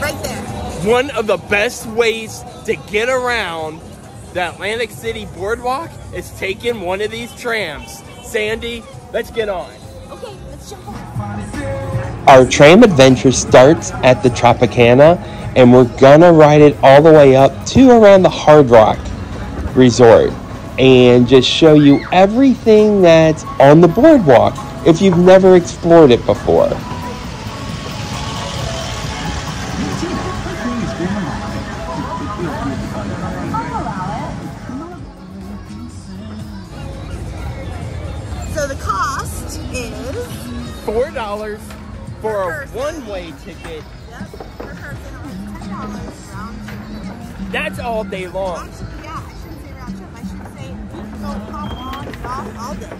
Right there. One of the best ways to get around the Atlantic City Boardwalk is taking one of these trams. Sandy, let's get on. Okay, let's jump on. Our tram adventure starts at the Tropicana, and we're gonna ride it all the way up to around the Hard Rock Resort and just show you everything that's on the boardwalk if you've never explored it before. So the cost is $4 for a one-way ticket. Yep, per person, only $10 round trip. That's all day long. Actually, yeah, I shouldn't say round trip. I should say you can go pop on and off all day.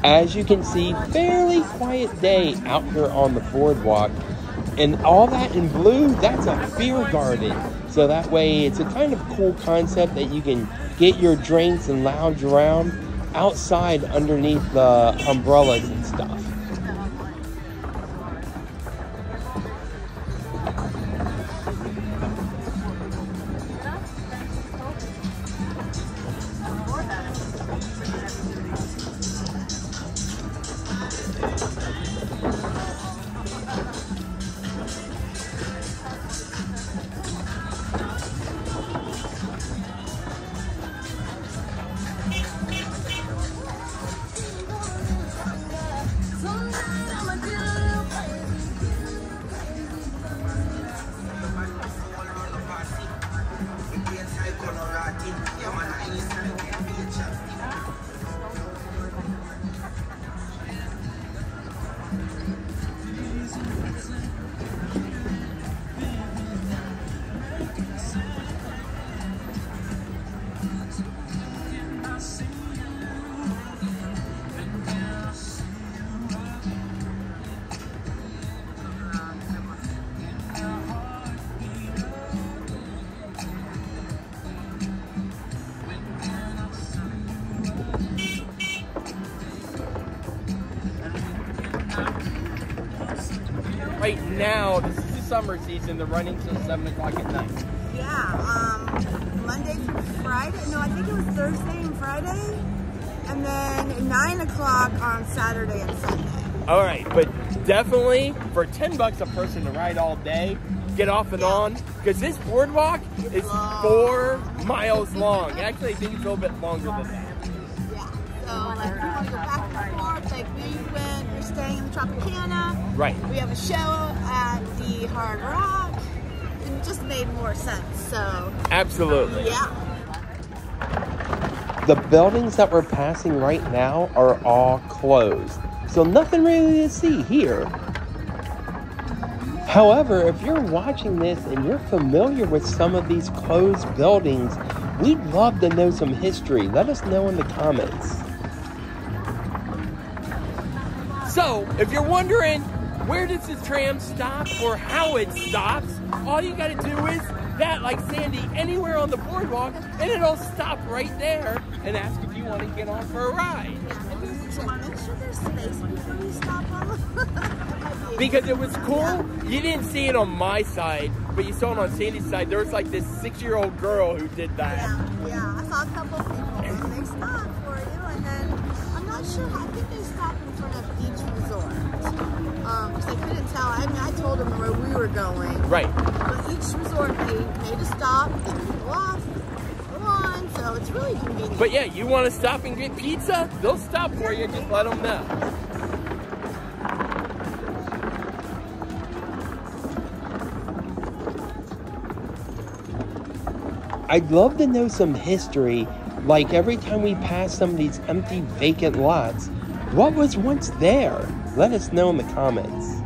As you can see, fairly quiet day out here on the boardwalk. And all that in blue, that's a beer garden. So that way it's a kind of cool concept that you can get your drinks and lounge around outside underneath the umbrellas and stuff. Right now, this is the summer season. They're running till 7 o'clock at night. Yeah, Monday through Friday. No, I think it was Thursday and Friday. And then 9 o'clock on Saturday and Sunday. All right, but definitely for $10 a person to ride all day, get off and on, because this boardwalk is 4 miles long. Actually, I think it's a little bit longer than that. Yeah, so like if you want to go back and forth, like we're staying in the Tropicana. Right. We have a show at the Hard Rock. It just made more sense, so. Absolutely. Yeah. The buildings that we're passing right now are all closed, so nothing really to see here. However, if you're watching this and you're familiar with some of these closed buildings, we'd love to know some history. Let us know in the comments. So, if you're wondering where does the tram stop or how it stops, all you gotta do is that, like Sandy, anywhere on the boardwalk, and it'll stop right there and ask if you want to get on for a ride. Make sure there's space before you stop on. Because it was cool. You didn't see it on my side, but you saw it on Sandy's side. There was like this 6-year-old girl who did that. Yeah, I saw a couple of people and they stopped for you, and then I'm not sure. I think they stopped in front of each resort. Because I couldn't tell. I mean, I told them where we were going. Right. But each resort they made a stop, and people off, go on. So it's really convenient. But yeah, you want to stop and get pizza? They'll stop for you. Just let them know. I'd love to know some history Like every time we pass some of these empty, vacant lots, what was once there? Let us know in the comments.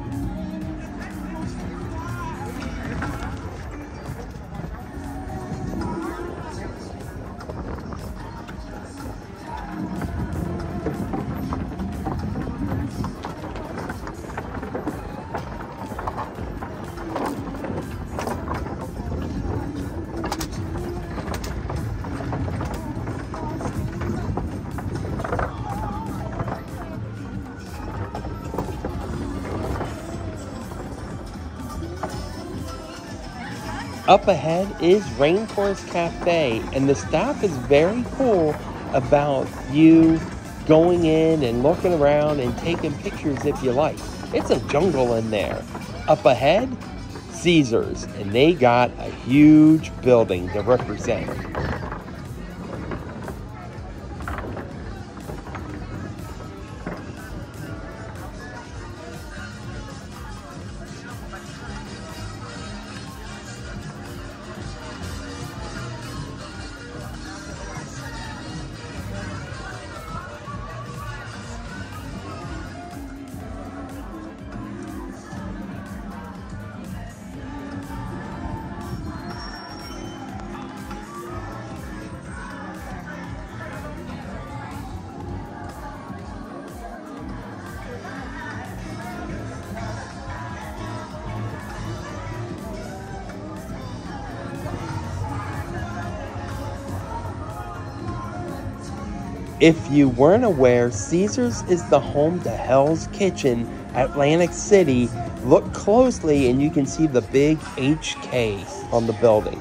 Up ahead is Rainforest Cafe, and the staff is very cool about you going in and looking around and taking pictures if you like. It's a jungle in there. Up ahead, Caesars, and they got a huge building to represent. If you weren't aware, Caesars is the home to Hell's Kitchen, Atlantic City. Look closely and you can see the big HK on the building.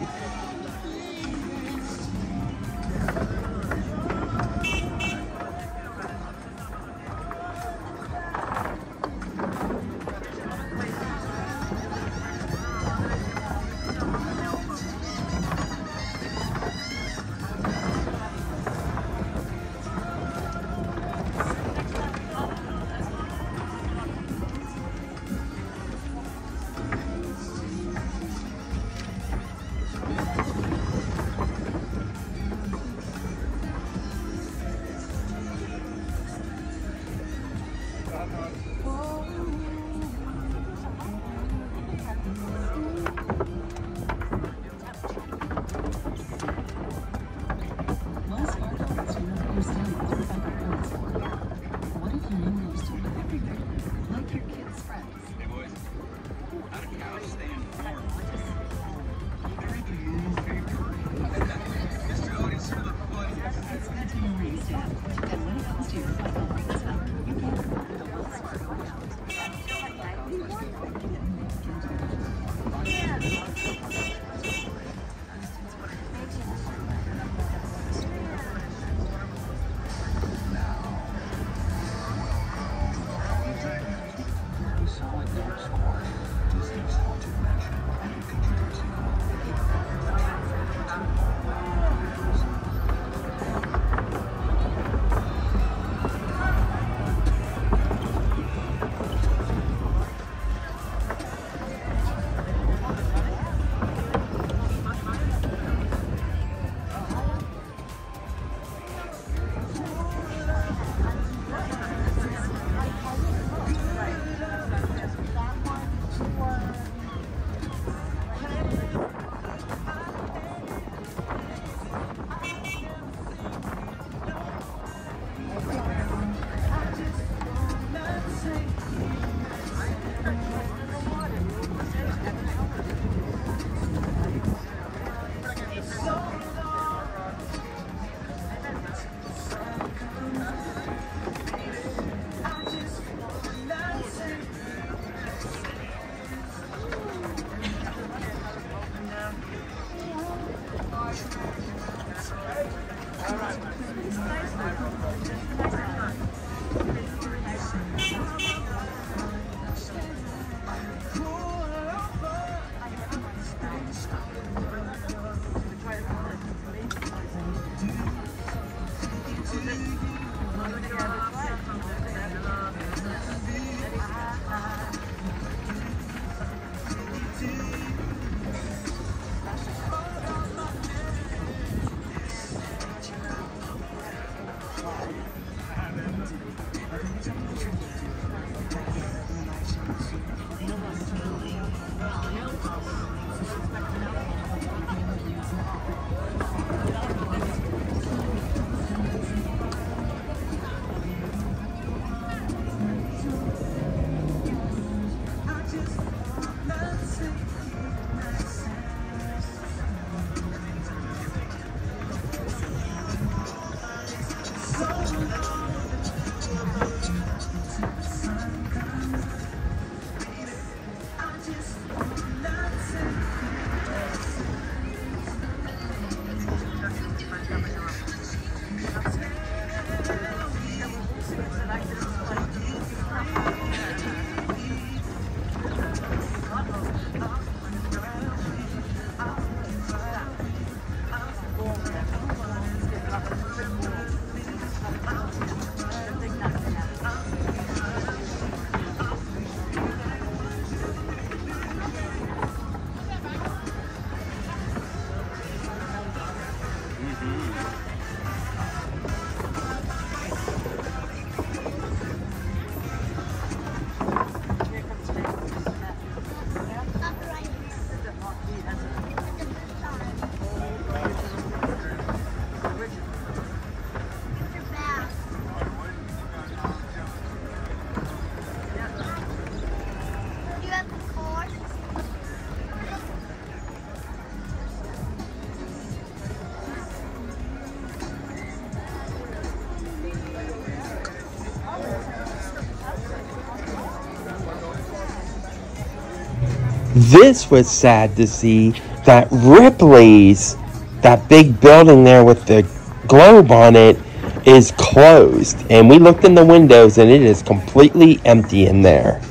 This was sad to see that Ripleys, that big building there with the globe on it, is closed. And we looked in the windows and it is completely empty in there.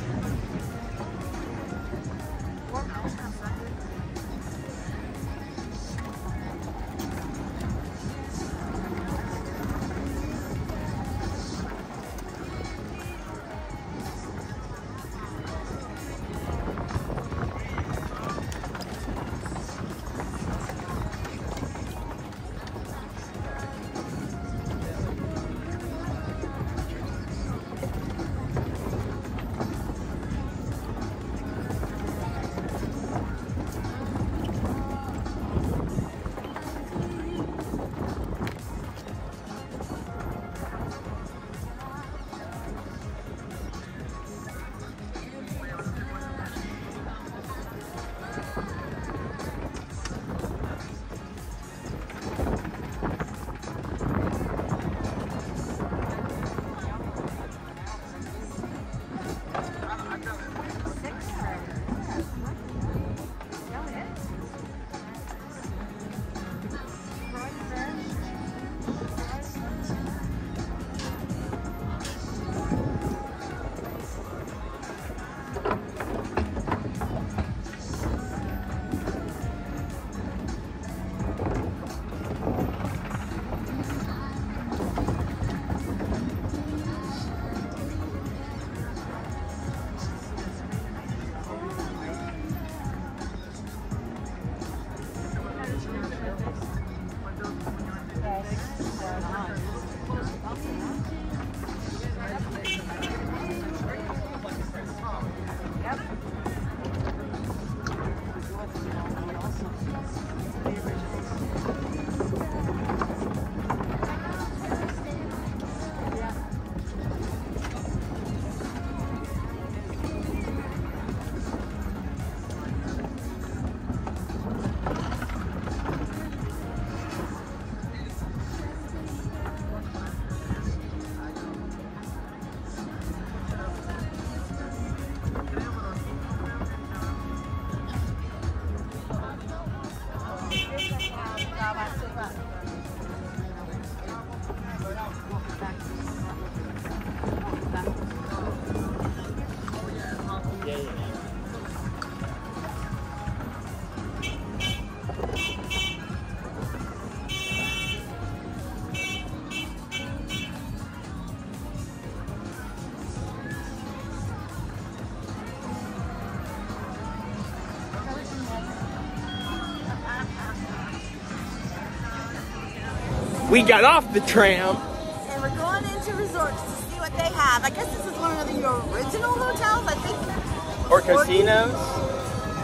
We got off the tram. And we're going into resorts to see what they have. I guess this is one of the original hotels, I think. Or casinos.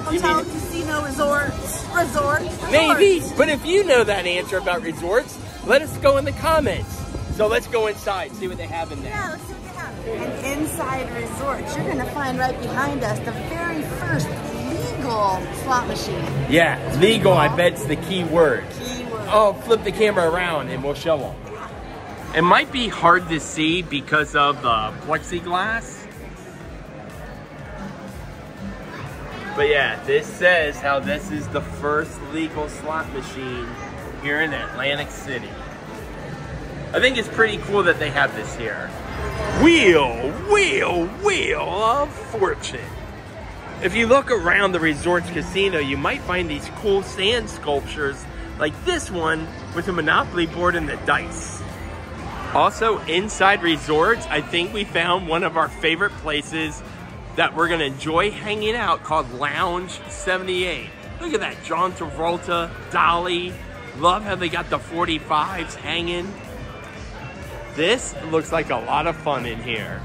Hotel, casino, resort. Maybe, but if you know that answer about resorts, let us go in the comments. So let's go inside, see what they have in there. Yeah, let's see what they have. And inside resorts, you're gonna find right behind us the very first legal slot machine. Yeah, legal, I bet's the key word. Keyword. Oh, flip the camera around and we'll show them. It might be hard to see because of the plexiglass. But yeah, this says how this is the first legal slot machine here in Atlantic City. I think it's pretty cool that they have this here. Wheel of Fortune. If you look around the resort's casino, you might find these cool sand sculptures like this one with a Monopoly board and the dice. Also, inside resorts, I think we found one of our favorite places that we're gonna enjoy hanging out called Lounge 78. Look at that, John Travolta, Dolly. Love how they got the 45s hanging. This looks like a lot of fun in here.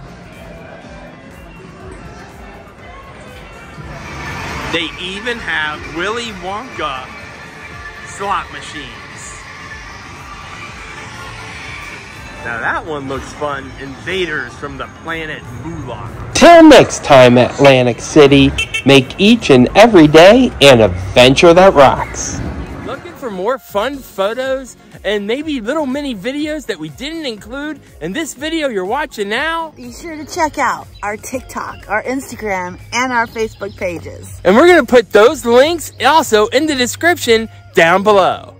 They even have Willy Wonka slot machines. Now that one looks fun. Invaders from the planet Moolah. Till next time, Atlantic City, make each and every day an adventure that rocks. Looking for more fun photos and maybe little mini videos that we didn't include in this video you're watching now, be sure to check out our TikTok, our Instagram, and our Facebook pages. And we're gonna put those links also in the description down below.